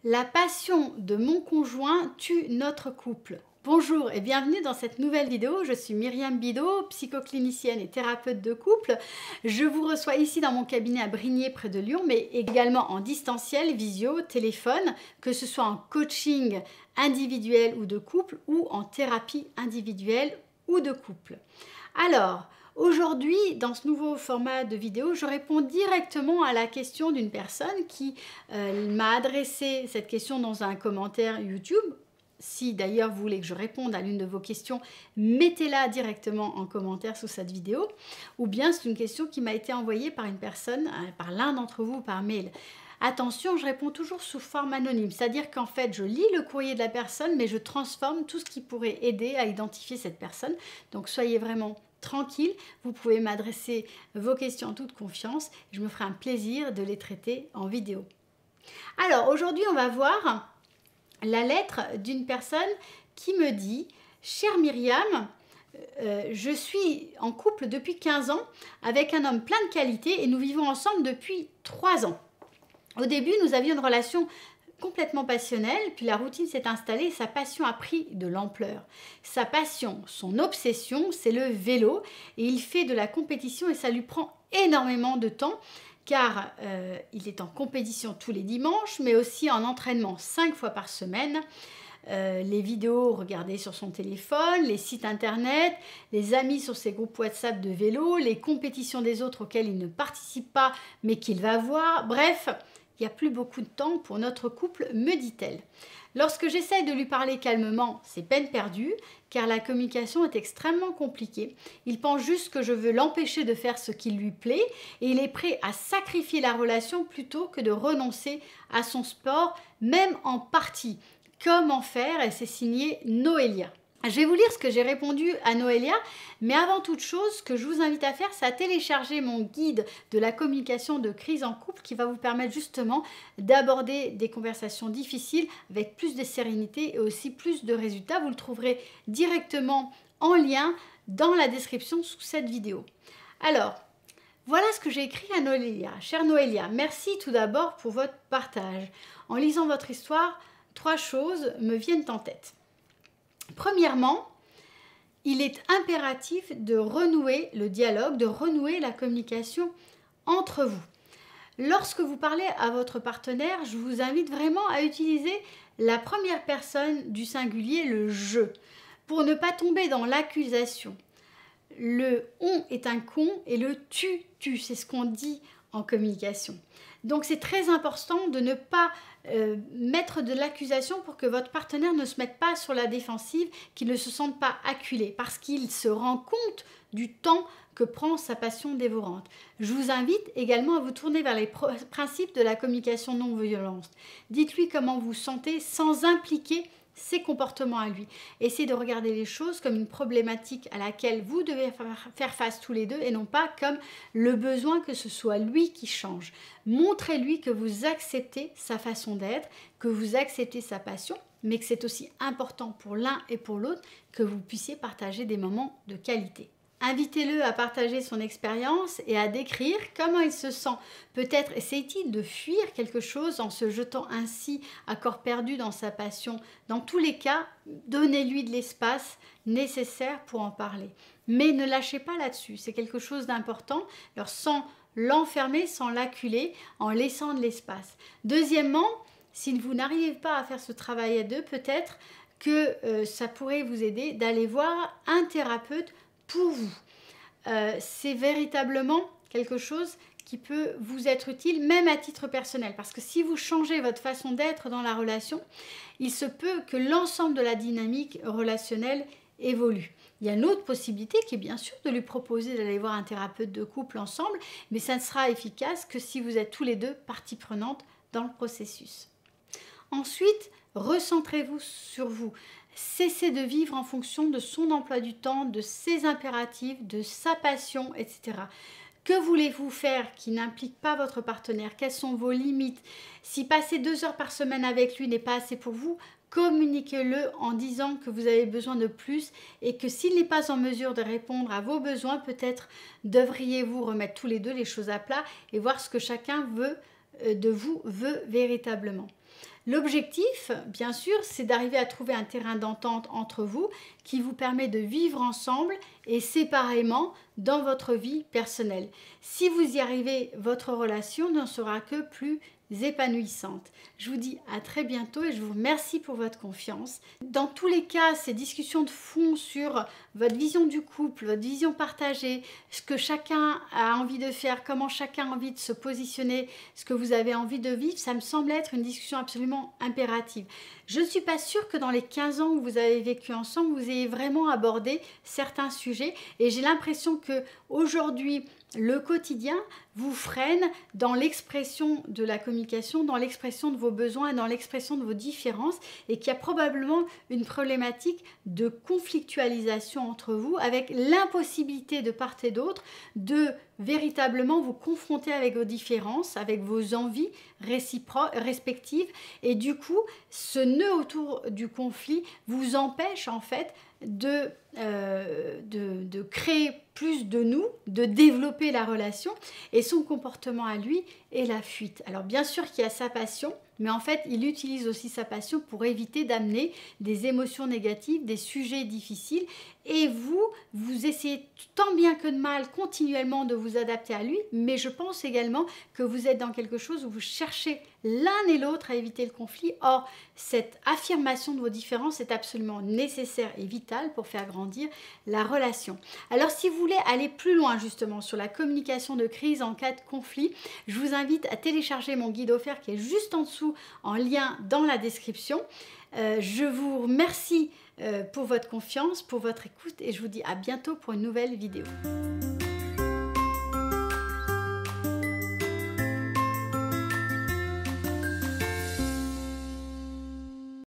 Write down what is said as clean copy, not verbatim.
La passion de mon conjoint tue notre couple. Bonjour et bienvenue dans cette nouvelle vidéo. Je suis Myriam Bidot, psychoclinicienne et thérapeute de couple. Je vous reçois ici dans mon cabinet à Brignais près de Lyon, mais également en distanciel, visio, téléphone, que ce soit en coaching individuel ou de couple ou en thérapie individuelle ou de couple. Alors, aujourd'hui, dans ce nouveau format de vidéo, je réponds directement à la question d'une personne qui m'a adressé cette question dans un commentaire YouTube. Si d'ailleurs vous voulez que je réponde à l'une de vos questions, mettez-la directement en commentaire sous cette vidéo. Ou bien c'est une question qui m'a été envoyée par une personne, par l'un d'entre vous par mail. Attention, je réponds toujours sous forme anonyme, c'est-à-dire qu'en fait je lis le courrier de la personne, mais je transforme tout ce qui pourrait aider à identifier cette personne. Donc soyez vraiment tranquille, vous pouvez m'adresser vos questions en toute confiance. Je me ferai un plaisir de les traiter en vidéo. Alors aujourd'hui on va voir la lettre d'une personne qui me dit « Chère Myriam, je suis en couple depuis 15 ans avec un homme plein de qualités et nous vivons ensemble depuis 3 ans. Au début, nous avions une relation complètement passionnelle, puis la routine s'est installée et sa passion a pris de l'ampleur. Sa passion, son obsession, c'est le vélo et il fait de la compétition et ça lui prend énormément de temps car il est en compétition tous les dimanches, mais aussi en entraînement 5 fois par semaine. Les vidéos regardées sur son téléphone, les sites internet, les amis sur ses groupes WhatsApp de vélo, les compétitions des autres auxquelles il ne participe pas, mais qu'il va voir. Bref, il n'y a plus beaucoup de temps pour notre couple, me dit-elle. Lorsque j'essaye de lui parler calmement, c'est peine perdue, car la communication est extrêmement compliquée. Il pense juste que je veux l'empêcher de faire ce qui lui plaît et il est prêt à sacrifier la relation plutôt que de renoncer à son sport, même en partie. Comment faire? Et c'est signé Noélia. Je vais vous lire ce que j'ai répondu à Noélia, mais avant toute chose, ce que je vous invite à faire, c'est à télécharger mon guide de la communication de crise en couple qui va vous permettre justement d'aborder des conversations difficiles avec plus de sérénité et aussi plus de résultats. Vous le trouverez directement en lien dans la description sous cette vidéo. Alors, voilà ce que j'ai écrit à Noélia. Chère Noélia, merci tout d'abord pour votre partage. En lisant votre histoire, 3 choses me viennent en tête. Premièrement, il est impératif de renouer le dialogue, de renouer la communication entre vous. Lorsque vous parlez à votre partenaire, je vous invite vraiment à utiliser la première personne du singulier, le « je », pour ne pas tomber dans l'accusation. Le « on » est un con et le « tu », c'est ce qu'on dit en communication. Donc c'est très important de ne pas mettre de l'accusation pour que votre partenaire ne se mette pas sur la défensive, qu'il ne se sente pas acculé, parce qu'il se rend compte du temps que prend sa passion dévorante. Je vous invite également à vous tourner vers les principes de la communication non violente. Dites-lui comment vous sentez sans impliquer ses comportements à lui. Essayez de regarder les choses comme une problématique à laquelle vous devez faire face tous les deux et non pas comme le besoin que ce soit lui qui change. Montrez-lui que vous acceptez sa façon d'être, que vous acceptez sa passion, mais que c'est aussi important pour l'un et pour l'autre que vous puissiez partager des moments de qualité. Invitez-le à partager son expérience et à décrire comment il se sent. Peut-être essaye-t-il de fuir quelque chose en se jetant ainsi à corps perdu dans sa passion. Dans tous les cas, donnez-lui de l'espace nécessaire pour en parler. Mais ne lâchez pas là-dessus, c'est quelque chose d'important, alors sans l'enfermer, sans l'acculer, en laissant de l'espace. Deuxièmement, si vous n'arrivez pas à faire ce travail à deux, peut-être que ça pourrait vous aider d'aller voir un thérapeute pour vous. C'est véritablement quelque chose qui peut vous être utile, même à titre personnel, parce que si vous changez votre façon d'être dans la relation, il se peut que l'ensemble de la dynamique relationnelle évolue. Il y a une autre possibilité qui est bien sûr de lui proposer d'aller voir un thérapeute de couple ensemble, mais ça ne sera efficace que si vous êtes tous les deux parties prenantes dans le processus. Ensuite, recentrez-vous sur vous. Cessez de vivre en fonction de son emploi du temps, de ses impératifs, de sa passion, etc. Que voulez-vous faire qui n'implique pas votre partenaire? Quelles sont vos limites? Si passer 2 heures par semaine avec lui n'est pas assez pour vous, communiquez-le en disant que vous avez besoin de plus et que s'il n'est pas en mesure de répondre à vos besoins, peut-être devriez-vous remettre tous les deux les choses à plat et voir ce que chacun veut de vous veut véritablement. L'objectif, bien sûr, c'est d'arriver à trouver un terrain d'entente entre vous qui vous permet de vivre ensemble et séparément dans votre vie personnelle. Si vous y arrivez, votre relation ne sera que plus épanouissante. Je vous dis à très bientôt et je vous remercie pour votre confiance. Dans tous les cas, ces discussions de fond sur votre vision du couple, votre vision partagée, ce que chacun a envie de faire, comment chacun a envie de se positionner, ce que vous avez envie de vivre, ça me semble être une discussion absolument impérative. Je ne suis pas sûre que dans les 15 ans où vous avez vécu ensemble, vous ayez vraiment abordé certains sujets et j'ai l'impression que aujourd'hui, le quotidien vous freine dans l'expression de la communication, dans l'expression de vos besoins, dans l'expression de vos différences et qu'il y a probablement une problématique de conflictualisation entre vous avec l'impossibilité de part et d'autre de véritablement vous confronter avec vos différences, avec vos envies respectives et du coup, ce nœud autour du conflit vous empêche en fait de créer plus de nous, de développer la relation et son comportement à lui est la fuite. Alors bien sûr qu'il y a sa passion, mais en fait il utilise aussi sa passion pour éviter d'amener des émotions négatives, des sujets difficiles et vous essayez tant bien que de mal continuellement de vous adapter à lui, mais je pense également que vous êtes dans quelque chose où vous cherchez l'un et l'autre à éviter le conflit. Or, cette affirmation de vos différences est absolument nécessaire et vitale pour faire grandir la relation. Alors, si vous voulez aller plus loin justement sur la communication de crise en cas de conflit, je vous invite à télécharger mon guide offert qui est juste en dessous en lien dans la description. Je vous remercie pour votre confiance, pour votre écoute et je vous dis à bientôt pour une nouvelle vidéo.